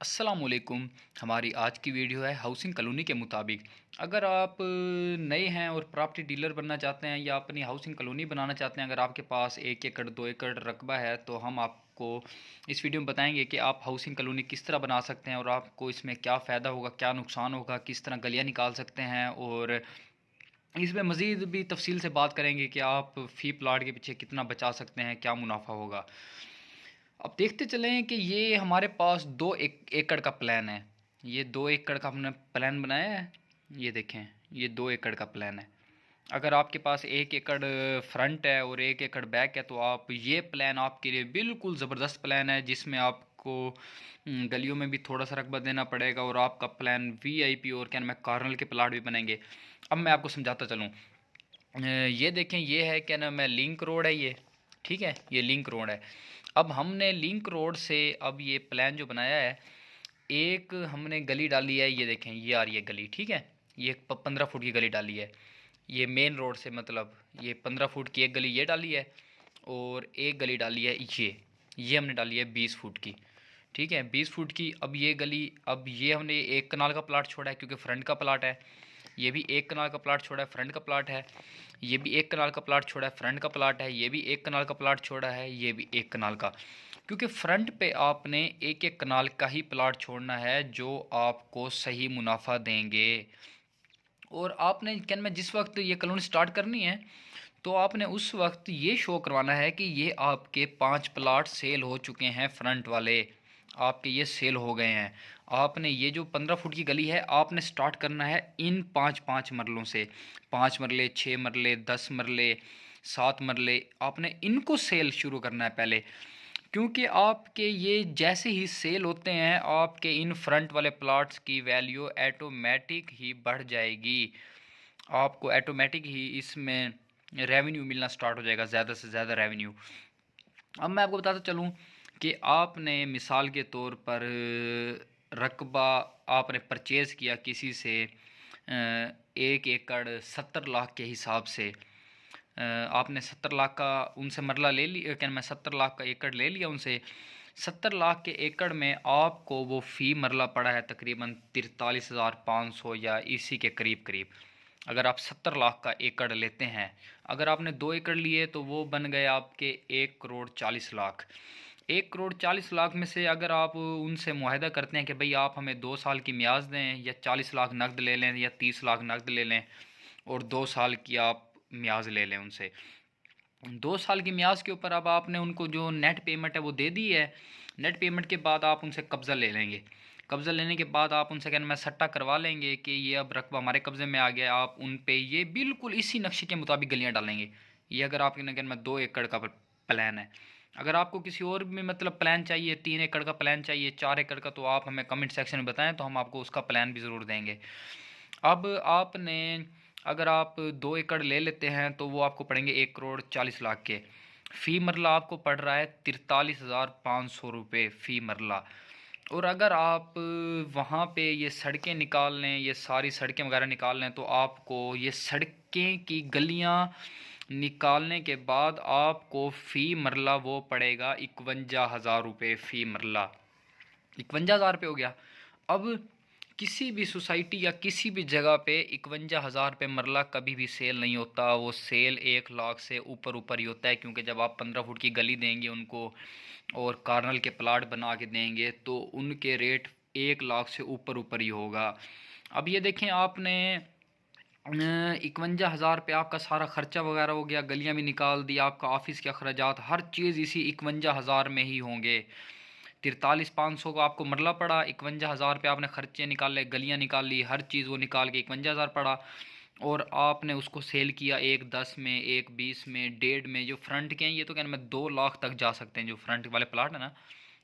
अस्सलामुअलैकुम। हमारी आज की वीडियो है हाउसिंग कॉलोनी के मुताबिक। अगर आप नए हैं और प्रॉपर्टी डीलर बनना चाहते हैं या अपनी हाउसिंग कॉलोनी बनाना चाहते हैं, अगर आपके पास 1 एकड़ 2 एकड़ रकबा है, तो हम आपको इस वीडियो में बताएंगे कि आप हाउसिंग कॉलोनी किस तरह बना सकते हैं और आपको इसमें क्या फ़ायदा होगा, क्या नुकसान होगा, किस तरह गलियाँ निकाल सकते हैं। और इसमें मज़ीद भी तफसील से बात करेंगे कि आप फ़ी प्लाट के पीछे कितना बचा सकते हैं, क्या मुनाफा होगा। अब देखते चलें कि ये हमारे पास 2 एकड़ का प्लान है। ये 2 एकड़ का हमने प्लान बनाया है। ये देखें, ये 2 एकड़ का प्लान है। अगर आपके पास 1 एकड़ फ्रंट है और 1 एकड़ बैक है, तो आप ये प्लान आपके लिए बिल्कुल ज़बरदस्त प्लान है, जिसमें आपको गलियों में भी थोड़ा सा रकबा देना पड़ेगा और आपका प्लान वीआईपी और क्या नाम है कॉर्नर के प्लाट भी बनेंगे। अब मैं आपको समझाता चलूँ। ये देखें, ये है क्या नाम है लिंक रोड है ये। ठीक है, ये लिंक रोड है। अब हमने लिंक रोड से अब ये प्लान जो बनाया है, एक हमने गली डाली है। ये देखें, ये आ रही है गली। ठीक है, ये 15 फुट की गली डाली है। ये मेन रोड से मतलब ये 15 फुट की एक गली ये डाली है और एक गली डाली है ये हमने डाली है 20 फुट की। ठीक है, 20 फुट की। अब ये गली, अब ये हमने 1 कनाल का प्लाट छोड़ा है क्योंकि फ्रंट का प्लाट है। ये भी 1 कनाल का प्लाट छोड़ा है, फ्रंट का प्लाट है। ये भी 1 कनाल का प्लाट छोड़ा है, फ्रंट का प्लाट है। ये भी 1 कनाल का प्लाट छोड़ा है, ये भी 1 कनाल का। क्योंकि फ्रंट पे आपने 1 1 कनाल का ही प्लाट छोड़ना है जो आपको सही मुनाफा देंगे। और आपने क्या मैं जिस वक्त ये कॉलोनी स्टार्ट करनी है, तो आपने उस वक्त ये शो करवाना है कि ये आपके 5 प्लाट सेल हो चुके हैं, फ्रंट वाले आपके ये सेल हो गए हैं। आपने ये जो 15 फुट की गली है, आपने स्टार्ट करना है इन 5 5 मरलों से। 5 मरले, 6 मरले, 10 मरले, 7 मरले, आपने इनको सेल शुरू करना है पहले। क्योंकि आपके ये जैसे ही सेल होते हैं, आपके इन फ्रंट वाले प्लॉट्स की वैल्यू ऐटोमेटिक ही बढ़ जाएगी। आपको ऐटोमेटिक ही इसमें रेवेन्यू मिलना स्टार्ट हो जाएगा, ज़्यादा से ज़्यादा रेवेन्यू। अब मैं आपको बताता चलूँ कि आपने मिसाल के तौर पर रकबा आपने परचेज़ किया किसी से 1 एकड़ 70 लाख के हिसाब से। आपने 70 लाख का उनसे मरला ले लिया, क्या मैं 70 लाख का एकड़ ले लिया उनसे। 70 लाख के एकड़ में आपको वो फ़ी मरला पड़ा है तकरीबन 43,500 या इसी के करीब करीब। अगर आप 70 लाख का एकड़ लेते हैं, अगर आपने 2 एकड़ लिए तो वो बन गए आपके 1 करोड़ 40 लाख। 1 करोड़ 40 लाख में से अगर आप उनसे मुआहदा करते हैं कि भाई आप हमें 2 साल की म्याज दें, या 40 लाख नकद ले लें, या 30 लाख नकद ले लें, और 2 साल की आप म्याज ले लें उनसे। 2 साल की म्याज के ऊपर अब आपने उनको जो नेट पेमेंट है वो दे दी है। नेट पेमेंट के बाद आप उनसे कब्ज़ा ले लेंगे। कब्ज़ा लेने के बाद आप उनसे कहना मैं सट्टा करवा लेंगे कि ये अब रकबा हमारे कब्ज़े में आ गया। आप उन पे ये बिल्कुल इसी नक्शे के मुताबिक गलियाँ डालेंगे। ये अगर आपके ना कहना मैं 2 एकड़ का प्लान है। अगर आपको किसी और भी मतलब प्लान चाहिए, 3 एकड़ का प्लान चाहिए, 4 एकड़ का, तो आप हमें कमेंट सेक्शन में बताएं, तो हम आपको उसका प्लान भी ज़रूर देंगे। अब आपने अगर आप 2 एकड़ ले लेते हैं तो वो आपको पड़ेंगे 1 करोड़ 40 लाख के। फ़ी मरला आपको पड़ रहा है 43,500 रुपये फ़ी मरला। और अगर आप वहाँ पे ये सड़कें निकाल लें, ये सारी सड़कें वगैरह निकाल लें, तो आपको ये सड़कें की गलियाँ निकालने के बाद आपको फ़ी मरला वो पड़ेगा 51,000 रुपये फ़ी मरला। 51,000 रुपये हो गया। अब किसी भी सोसाइटी या किसी भी जगह पे 51,000 रुपये मरला कभी भी सेल नहीं होता। वो सेल 1 लाख से ऊपर ऊपर ही होता है, क्योंकि जब आप 15 फुट की गली देंगे उनको और कार्नल के प्लाट बना के देंगे, तो उनके रेट 1 लाख से ऊपर ऊपर ही होगा। अब ये देखें, आपने 51,000 रुपये आपका सारा ख़र्चा वगैरह हो गया, गलियां भी निकाल दी, आपका ऑफिस के अखराजात हर चीज़ इसी 51,000 में ही होंगे। 43,500 का आपको मरला पड़ा, 51,000 रुपये आपने खर्चे निकाले, गलियां निकाल ली, हर चीज़ वो निकाल के 51,000 पड़ा। और आपने उसको सेल किया 1 10 में, 1 20 में, 1.5 में। जो फ्रंट के हैं ये तो क्या मैं 2 लाख तक जा सकते हैं। जो फ्रंट वाले प्लाट है ना,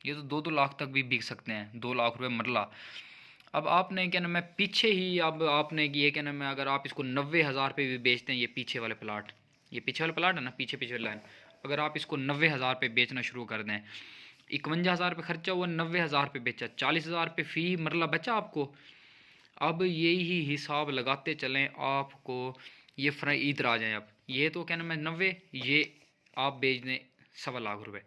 ये तो 2 2 लाख तक भी बिक सकते हैं, 2 लाख रुपये मरला। अब आपने क्या नाम है पीछे ही, अब आपने ये क्या नाम है, अगर आप इसको 90,000 रुपये भी बेचते हैं, ये पीछे वाले प्लाट, ये पीछे वाले प्लाट है ना, पीछे पीछे लाइन, अगर आप इसको 90,000 रुपये बेचना शुरू कर दें, 51,000 रुपये खर्चा हुआ, 90,000 रुपये बेचा, 40,000 रुपये फ़ी मरला बचा आपको। अब यही हिसाब लगाते चलें आपको, ये इधर आ जाएं। अब ये तो क्या नाम है 90, ये आप बेच दें 1.25 लाख रुपये,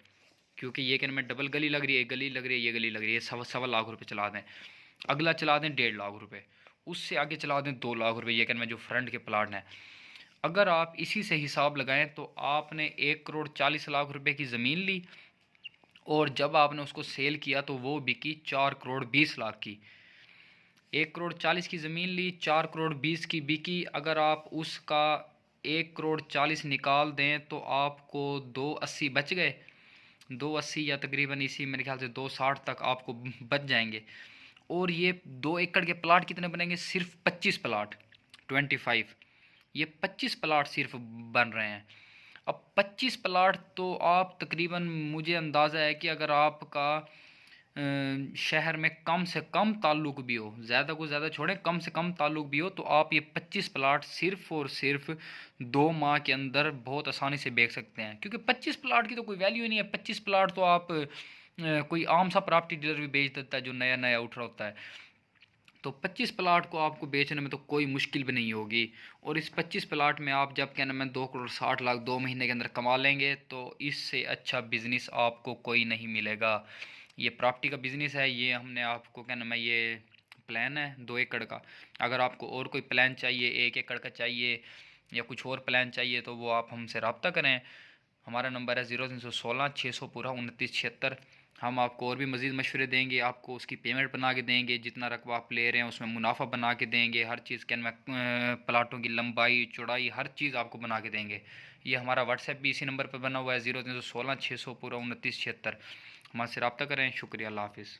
क्योंकि ये कहने में डबल गली लग रही है, एक गली लग रही है, ये गली लग रही है, 1.25 लाख रुपये चला दें। अगला चला दें 1.5 लाख रुपये, उससे आगे चला दें 2 लाख रुपये, ये कहने में जो फ्रंट के प्लाट हैं। अगर आप इसी से हिसाब लगाएं तो आपने 1 करोड़ 40 लाख रुपये की ज़मीन ली, और जब आपने उसको सेल किया तो वो बिकी 4 करोड़ 20 लाख की। 1 करोड़ 40 की ज़मीन ली, 4 करोड़ 20 की बिकी। अगर आप उसका 1 करोड़ 40 निकाल दें तो आपको 280 बच गए। 280 या तकरीबन इसी मेरे ख्याल से 260 तक आपको बच जाएंगे। और ये 2 एकड़ के प्लाट कितने बनेंगे? सिर्फ 25 प्लाट, 25। ये 25 प्लाट सिर्फ बन रहे हैं। अब 25 प्लाट तो आप तकरीबन, मुझे अंदाज़ा है कि अगर आपका शहर में कम से कम ताल्लुक भी हो, ज़्यादा को ज़्यादा छोड़ें, कम से कम ताल्लुक भी हो, तो आप ये 25 प्लाट सिर्फ़ और सिर्फ 2 माह के अंदर बहुत आसानी से बेच सकते हैं। क्योंकि 25 प्लाट की तो कोई वैल्यू ही नहीं है। 25 प्लाट तो आप कोई आम सा प्रॉपर्टी डीलर भी बेच देता है जो नया नया उठ रहा होता है। तो 25 प्लाट को आपको बेचने में तो कोई मुश्किल भी नहीं होगी। और इस 25 प्लाट में आप जब कहना मैं 2 करोड़ 60 लाख 2 महीने के अंदर कमा लेंगे, तो इससे अच्छा बिज़नेस आपको कोई नहीं मिलेगा। ये प्रॉपर्टी का बिज़नेस है, ये हमने आपको कहना मैं ये प्लान है 2 एकड़ का। अगर आपको और कोई प्लान चाहिए, 1 एकड़ का चाहिए या कुछ और प्लान चाहिए, तो वो आप हमसे रब्ता करें। हमारा नंबर है 0316 600 पूरा 2976। हम आपको और भी मज़ीद मशवरे देंगे, आपको उसकी पेमेंट बना के देंगे, जितना रकबा आप ले रहे हैं उसमें मुनाफा बना के देंगे, हर चीज़ के में प्लाटों की लंबाई चौड़ाई हर चीज़ आपको बना के देंगे। ये हमारा व्हाट्सएप भी इसी नंबर पर बना हुआ है 0316 600 पूरा 2976। हमारे से रब्ता करें। शुक्रिया, अल्लाह हाफिज़।